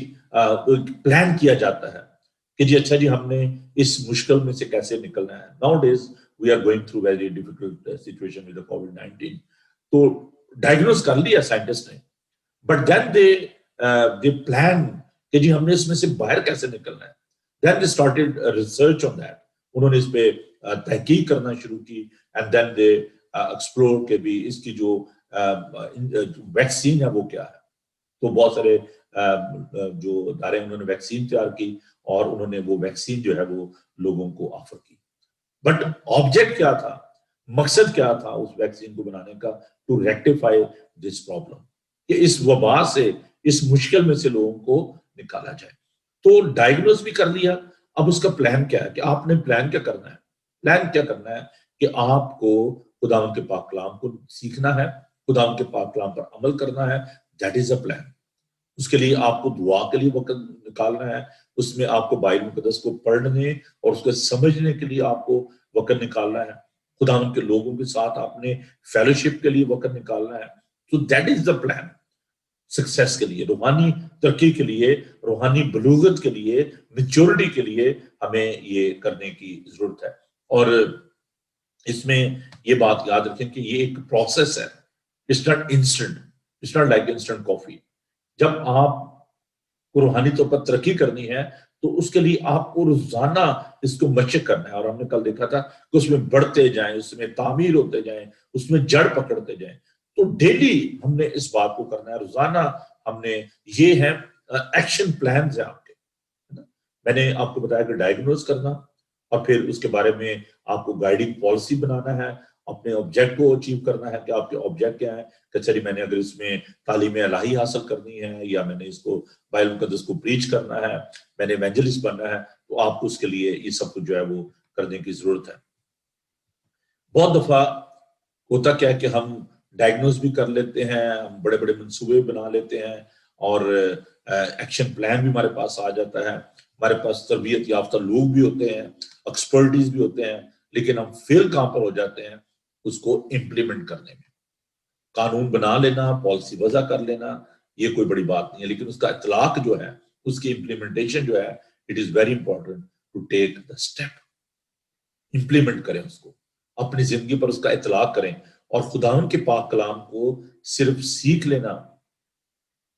پلان کیا جاتا ہے کہ جی اچھا جی ہم نے اس مشکل میں سے کیسے نکلنا ہے. Nowadays we are going through very difficult situation with COVID-19. تو ڈائگنوز کر لیا سائنٹسٹ نے, بٹ دین دے پلان کہ جی ہم نے اس میں سے باہر کیسے نکلنا ہے. Then they started research on that, انہوں نے اس پہ تحقیق کرنا شروع کی, اینڈ دین دے ایکسپلور کہ بھی اس کی جو ویکسین ہے وہ کیا ہے. تو بہت سارے جو ادارے انہوں نے ویکسین تیار کی اور انہوں نے وہ ویکسین جو ہے وہ لوگوں کو آفر کی. بٹ آبجیکٹ کیا تھا, مقصد کیا تھا اس ویکسین کو بنانے کا, ٹو ریکٹیفائی دس پرابلم, کہ اس وبا سے, اس مشکل میں سے لوگوں کو نکالا جائے. تو ڈائگنوز بھی کر لیا, اب اس کا پلان کیا ہے کہ آپ نے پلان کیا کرنا ہے. پلان کیا کرنا ہے کہ آپ کو خداوند کے پاک کلام کو سیکھنا ہے, خداوند کے پاک کلام پر عمل کرنا ہے. That is a plan. اس کے لیے آپ کو دعا کے لیے وقت نکالنا ہے, اس میں آپ کو بائبل مقدس کو پڑھنے اور اس کو سمجھنے کے لیے آپ کو وقت نکالنا ہے. خداوند کے لوگوں کے ساتھ آپ نے فیلوشپ کے لیے وقت نکالنا ہے. تو that is the plan. Success کے لیے, روحانی ترقی کے لیے, روحانی بلوغت کے لیے, میچورٹی کے لیے ہمیں یہ کرنے کی ضرورت ہے. اور اس میں یہ بات یاد رکھیں کہ یہ ایک پروسیس ہے. It's not instant, it's not like instant coffee. جب آپ کو روحانی طور پر ترقی کرنی ہے تو اس کے لیے آپ کو روزانہ اس کو مشق کرنا ہے. اور ہم نے کل دیکھا تھا کہ اس میں بڑھتے جائیں, اس میں تعمیر ہوتے جائیں, اس میں جڑ پکڑتے جائیں. تو ڈیلی ہم نے اس بات کو کرنا ہے, روزانہ ہم نے, یہ ہے ایکشن پلانز ہیں آپ کے. میں نے آپ کو بتایا کہ ڈائگنوز کرنا, اور پھر اس کے بارے میں آپ کو گائیڈنگ پالیسی بنانا ہے, اپنے آبجیکٹ کو اچیو کرنا ہے کہ آپ کے آبجیکٹ کیا ہے. کہ چلیے میں نے اگر اس میں تعلیم الہی حاصل کرنی ہے, یا میں نے اس کو بائبل مقدس کو پریچ کرنا ہے, میں نے ایونجلسٹ بننا ہے, تو آپ کو اس کے لیے یہ سب کچھ جو ہے وہ کرنے کی ضرورت ہے. بہت دفعہ ہوتا کیا ہے کہ ہم ڈائگنوز بھی کر لیتے ہیں, ہم بڑے بڑے منصوبے بنا لیتے ہیں, اور ایکشن پلان بھی ہمارے پاس آ جاتا ہے, ہمارے پاس تربیت یافتہ لوگ بھی ہوتے ہیں, ایکسپرٹیز بھی ہوتے ہیں, لیکن ہم فیل کہاں پر ہو جاتے ہیں اس کو امپلیمنٹ کرنے میں. قانون بنا لینا, پالیسی وضع کر لینا, یہ کوئی بڑی بات نہیں ہے, لیکن اس کا اطلاق جو ہے, اس کی امپلیمنٹیشن جو ہے, it is very important to take the step. Implement کریں اس کو, اپنی زندگی پر اس کا اطلاق کریں. اور خداوند کے پاک کلام کو صرف سیکھ لینا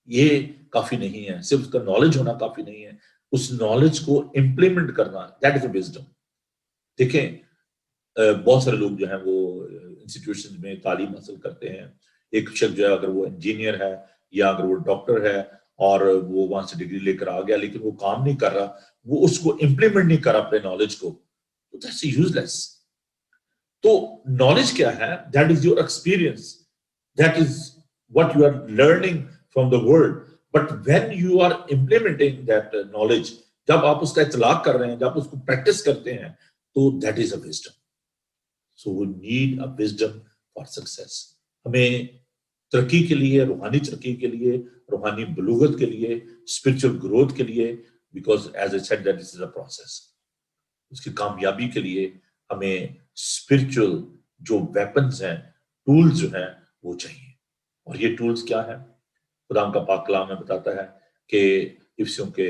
یہ کافی نہیں ہے, صرف اس کا نالج ہونا کافی نہیں ہے, اس نالج کو امپلیمنٹ کرنا, دیٹ از اے وزڈم. دیکھیں بہت سارے لوگ جو ہیں وہ انسٹیٹیوشن میں تعلیم حاصل کرتے ہیں. ایک شخص جو ہے اگر وہ انجینئر ہے یا اگر وہ ڈاکٹر ہے اور وہ وہاں سے ڈگری لے کر آ گیا, لیکن وہ کام نہیں کر رہا, وہ اس کو امپلیمنٹ نہیں کر رہا اپنے نالج کو, تو دیٹس یوز لیس. تو نالج کیا ہے؟ That is your experience, that is what you are learning from the world. But when you are implementing that knowledge, جب آپ اس کا اطلاق کر رہے ہیں, جب اس کو پریکٹس کرتے ہیں, تو that is a wisdom. So we need a wisdom for success. ہمیں ترقی کے لیے، روحانی ترقی کے لیے، روحانی بلوغت کے لیے، اسپرچل گروتھ کے لیے، because as I said that is a process. اس کی کامیابی کے لیے ہمیں اسپرچل جو ویپنز ہیں، ٹولز جو ہیں وہ چاہیے. اور یہ ٹولز کیا ہے؟ خدا کا پاک کلام میں بتاتا ہے کہ افسیوں کے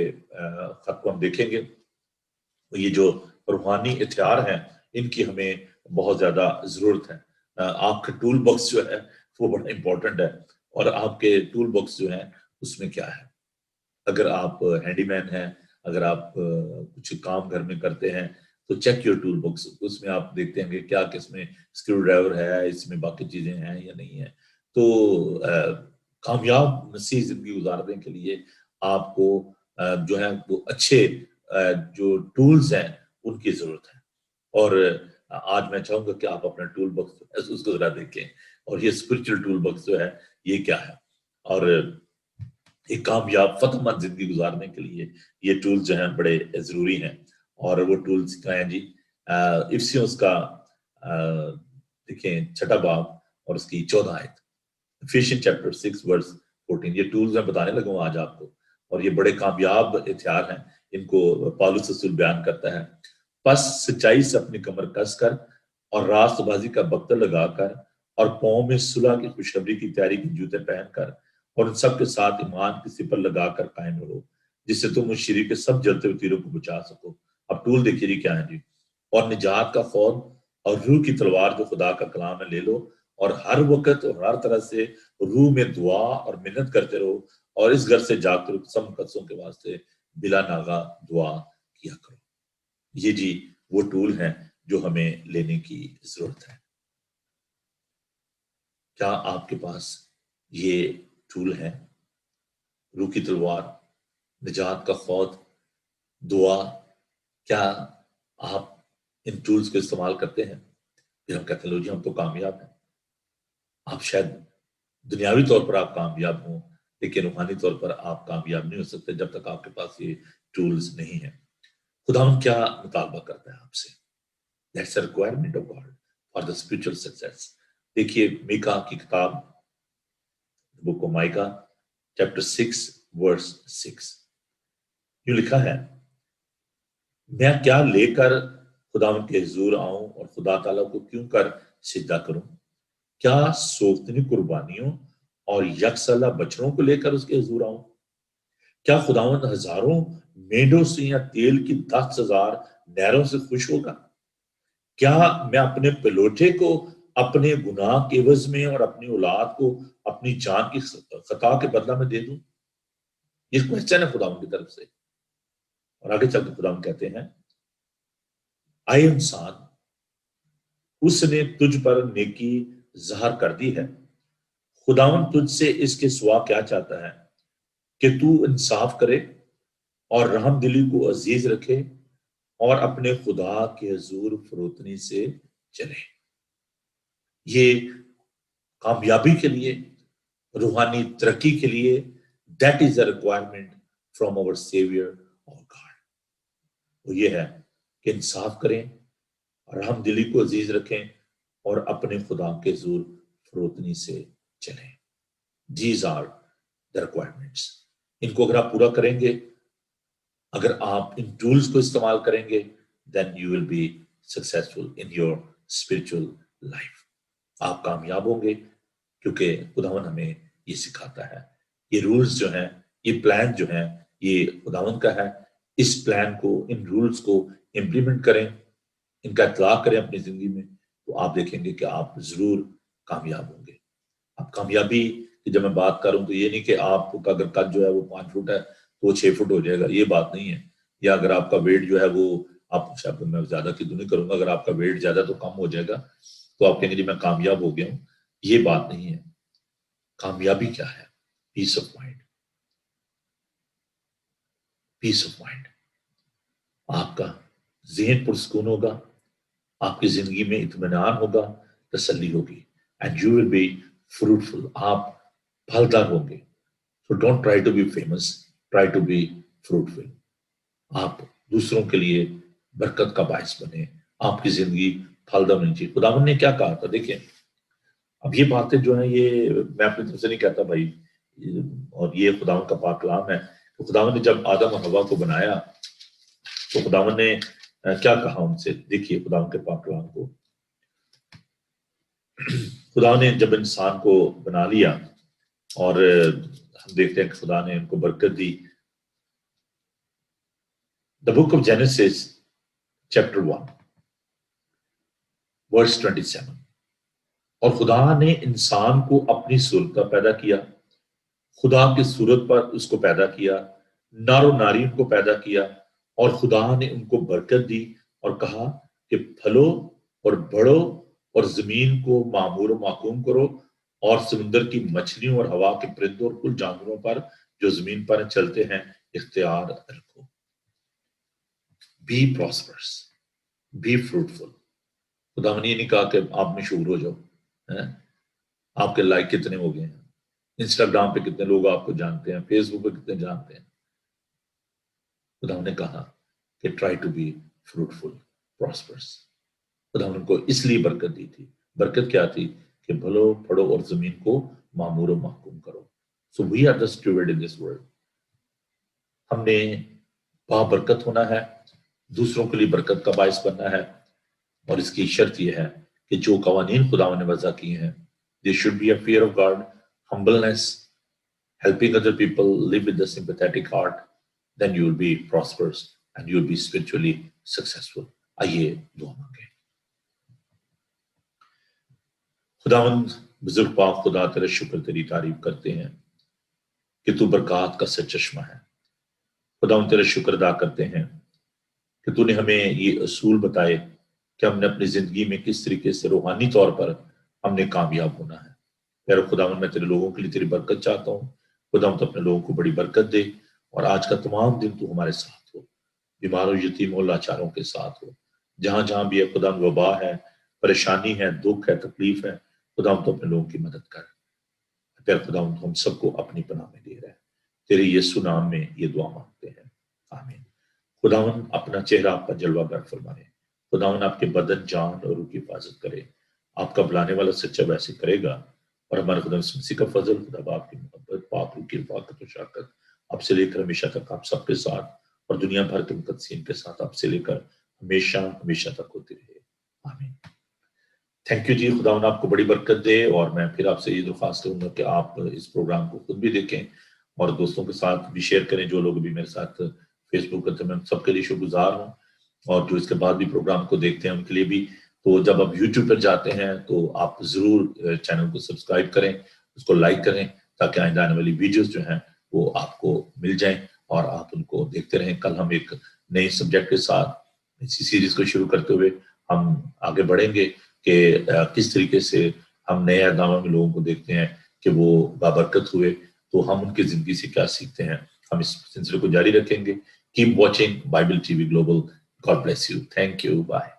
خط کو ہم دیکھیں گے، یہ جو روحانی ہتھیار ہیں ان کی ہمیں بہت زیادہ ضرورت ہے. آپ کا ٹول باکس جو ہے وہ بڑا امپورٹنٹ ہے. اور آپ کے ٹول باکس جو ہیں اس میں کیا ہے؟ اگر آپ ہینڈی مین ہیں، اگر آپ کچھ کام گھر میں کرتے ہیں تو چیک یور ٹول باکس. اس میں آپ دیکھتے ہیں کہ کیا اس میں اسکرو ڈرائیور ہے، اس میں باقی چیزیں ہیں یا نہیں ہیں. تو کامیاب مسیح زندگی گزارنے کے لیے آپ کو جو ہے وہ اچھے جو ٹولز ہیں ان کی ضرورت ہے. اور آج میں چاہوں گا کہ آپ اپنا ٹول باکس اس کو ذرا دیکھیں، اور یہ اسپرچل ٹول باکس جو ہے یہ کیا ہے. اور ایک کامیاب فتح مند زندگی گزارنے کے لیے یہ ٹولز جو ہیں بڑے ضروری ہیں. اور وہ ٹولز کیا ہیں جی؟ افسیوس کا دیکھیں 6 باب اور اس کی 14 آیت. Ephesians chapter 6 verse 14. یہ ٹولز میں بتانے لگا ہوں آج آپ کو، اور یہ بڑے کامیاب ہتھیار ہیں. ان کو پالوس رسول بیان کرتا ہے. پس سچائی سے اپنی کمر کس کر اور راست بازی کا بختر لگا کر اور پاؤں میں صلح کی خوشخبری کی تیاری کے جوتے پہن کر اور ان سب کے ساتھ ایمان کی سپر لگا کر قائم رہو، جس سے تم اس شریر کے سب جلتے ہوئے تیروں کو بچا سکو. اب ٹول دیکھیے جی کیا ہے جی. اور نجات کا فوج اور روح کی تلوار جو خدا کا کلام ہے لے لو، اور ہر وقت اور ہر طرح سے روح میں دعا اور منت کرتے رہو، اور اس گھر سے جا کر سب مقدسوں کے واسطے بلا ناغہ دعا کیا کرو. یہ جی وہ ٹول ہیں جو ہمیں لینے کی ضرورت ہے. کیا آپ کے پاس یہ ٹول ہے؟ روح کی تلوار، نجات کا فوج، دعا. کیا آپ ان ٹولز کو استعمال کرتے ہیں؟ پھر ہم کہتے ہیں لو جی ہم تو کامیاب ہیں. آپ شاید دنیاوی طور پر آپ کامیاب ہوں، لیکن روحانی طور پر آپ کامیاب نہیں ہو سکتے جب تک آپ کے پاس یہ ٹولز نہیں ہیں. خداوند کیا مطالبہ کرتا ہے آپ سے؟ That's a requirement of God for the spiritual success. دیکھیے میکا کی کتاب، بک آف مائکا چیپٹر 6 ورس 6 یوں لکھا ہے، میں کیا لے کر خداوند کے حضور آؤں اور خدا تعالیٰ کو کیوں کر سجدہ کروں؟ کیا سوختنی قربانیوں اور یکسالہ بچڑوں کو لے کر اس کے حضور آؤں؟ کیا خداوند ہزاروں مینڈوں سے یا تیل کی 10,000 نہروں سے خوش ہوگا؟ کیا میں اپنے پلوٹے کو اپنے گناہ کے عوض میں اور اپنی اولاد کو اپنی جان کی خطا کے بدلہ میں دے دوں؟ یہ کوسچن ہے خداوند کی طرف سے. اور آگے چل کے خداوند کہتے ہیں، اے انسان، اس نے تجھ پر نیکی ظاہر کر دی ہے. خداوند تجھ سے اس کے سوا کیا چاہتا ہے؟ کہ تو انصاف کرے اور رحم دلی کو عزیز رکھے اور اپنے خدا کے حضور فروتنی سے چلے. یہ کامیابی کے لیے، روحانی ترقی کے لیے، that is a requirement from our saviour اور گاڈ. وہ یہ ہے کہ انصاف کریں، رحم دلی کو عزیز رکھیں اور اپنے خدا کے حضور فروتنی سے چلیں. These are the requirements. ان کو اگر آپ پورا کریں گے، اگر آپ ان ٹولز کو استعمال کریں گے، then you will be successful in your spiritual life. آپ کامیاب ہوں گے، کیونکہ خداوند ہمیں یہ سکھاتا ہے. یہ رولز جو ہیں، یہ پلان جو ہیں، یہ خداوند کا ہے. اس پلان کو، ان رولز کو امپلیمنٹ کریں، ان کا اطلاق کریں اپنی زندگی میں، تو آپ دیکھیں گے کہ آپ ضرور کامیاب ہوں گے. اب کامیابی کی جب میں بات کروں تو یہ نہیں کہ آپ کا اگر قد جو ہے وہ 5 فٹ ہے تو وہ 6 فٹ ہو جائے گا، یہ بات نہیں ہے. یا اگر آپ کا ویٹ جو ہے وہ آپ شاید میں زیادہ کی تو نہیں کروں گا، اگر آپ کا ویٹ زیادہ تو کم ہو جائے گا تو آپ کہیں گے جی میں کامیاب ہو گیا ہوں. یہ بات نہیں ہے. کامیابی کیا ہے؟ Peace of mind. Peace of mind. آپ کا ذہن پرسکون ہوگا، آپ کی زندگی میں اطمینان ہوگا، تسلی ہوگی. And you will be fruitful. آپ پھلدار ہوں گے. So don't try to be famous, try to be fruitful. آپ دوسروں کے لیے برکت کا باعث بنے آپ کی زندگی پھلدار ہونی چاہیے۔ خداوند نے کیا کہا تھا؟ دیکھیں اب یہ باتیں جو ہیں یہ میں اپنی طرف سے نہیں کہتا بھائی، اور یہ خداوند کا پاک کلام ہے۔ خداوند نے جب آدم اور حوا کو بنایا تو خداوند نے کیا کہا ان سے؟ دیکھیے خداوند کے پاک کلام کو۔ خدا نے جب انسان کو بنا لیا اور ہم دیکھتے ہیں کہ خدا نے ان کو برکت دی۔ The book of Genesis chapter 1 verse 27، اور خدا نے انسان کو اپنی صورت کا پیدا کیا، خدا کی صورت پر اس کو پیدا کیا، نر و ناری ان کو پیدا کیا، اور خدا نے ان کو برکت دی اور کہا کہ پھلو اور بڑھو اور زمین کو معمور و محکوم کرو اور سمندر کی مچھلیوں اور ہوا کے پرندوں اور کل جانوروں پر جو زمین پر چلتے ہیں اختیار رکھو۔ Be prosperous, be fruitful۔ خدا نے یہ نہیں کہا کہ آپ مشہور ہو جاؤ، آپ کے لائک کتنے ہو گئے ہیں، انسٹاگرام پہ کتنے لوگ آپ کو جانتے ہیں، فیس بک پہ کتنے جانتے ہیں۔ خدا نے کہا کہ try to be fruitful, prosperous. خدا نے ان کو اس لیے برکت دی تھی۔ برکت کیا تھی؟ کہ بھلو پڑھو اور زمین کو معمور و محکوم کرو۔ So we are the steward in this world. ہم نے برکت ہونا ہے، دوسروں کے لیے برکت کا باعث بننا ہے، اور اس کی شرط یہ ہے کہ جو قوانین خدا نے وضع کیے ہیں، there should be a fear of God, humbleness, helping other people, live with a sympathetic heart, then you will be prosperous and you will be spiritually successful۔ آئیے دعا مانگیں۔ خداوند بزرگ پاک خدا، تیرا شکر، تیری تعریف کرتے ہیں کہ تو برکات کا سرچشمہ ہے۔ خداوند تیرا شکر ادا کرتے ہیں کہ تو نے ہمیں یہ اصول بتائے کہ ہم نے اپنی زندگی میں کس طریقے سے روحانی طور پر ہم نے کامیاب ہونا ہے۔ میرے خداوند میں تیرے لوگوں کے لیے تیری برکت چاہتا ہوں۔ خداوند تو اپنے لوگوں کو بڑی برکت دے، اور آج کا تمام دن تو ہمارے ساتھ ہو، بیماروں، یتیموں، لاچاروں کے ساتھ ہو، جہاں جہاں بھی ہے خداوند وبا ہے، پریشانی ہے، دکھ ہے، تکلیف ہے، خداوند تو اپنے لوگوں کی مدد کر۔ پھر خداوند ہم سب کو اپنی پناہ میں لے رہے، تیرے یسوع نام میں یہ دعا مانگتے ہیں، آمین۔ خداوند اپنا چہرہ آپ کا جلوہ گر فرمائے، خداوند آپ کے بدن، جان اور روح کی حفاظت کرے۔ آپ کا بلانے والا سچا ویسے کرے گا، اور ہمارے خدا مسیح کا فضل، خدا باپ کی محبت، پاک روح کی رفاقت و شراکت اب سے لے کر ہمیشہ تک آپ سب کے ساتھ، اور دنیا بھر کے مقدسین کے ساتھ اب سے لے کر ہمیشہ ہمیشہ تک ہوتی رہے، آمین۔ تھینک یو جی، خداوند آپ کو بڑی برکت دے، اور میں پھر آپ سے یہ درخواست کروں گا کہ آپ اس پروگرام کو خود بھی دیکھیں اور دوستوں کے ساتھ بھی شیئر کریں۔ جو لوگ بھی میرے ساتھ فیس بک کرتے ہیں، میں سب کے لیے شکر گزار ہوں، اور جو اس کے بعد بھی پروگرام کو دیکھتے ہیں ان کے لیے بھی۔ تو جب آپ یوٹیوب پر جاتے ہیں تو آپ ضرور چینل کو سبسکرائب کریں، اس کو لائک کریں، تاکہ آئندہ آنے والی ویڈیوز جو ہیں وہ آپ کو مل جائیں اور آپ ان کو دیکھتے رہیں۔ کل ہم ایک نئے سبجیکٹ کے ساتھ اسی سیریز کو شروع کرتے ہوئے ہم آگے بڑھیں گے کہ کس طریقے سے ہم نئے اقداموں میں لوگوں کو دیکھتے ہیں کہ وہ بابرکت ہوئے، تو ہم ان کی زندگی سے کیا سیکھتے ہیں۔ ہم اس سلسلے کو جاری رکھیں گے۔ Keep watching Bible TV Global. God bless you. Thank you. Bye.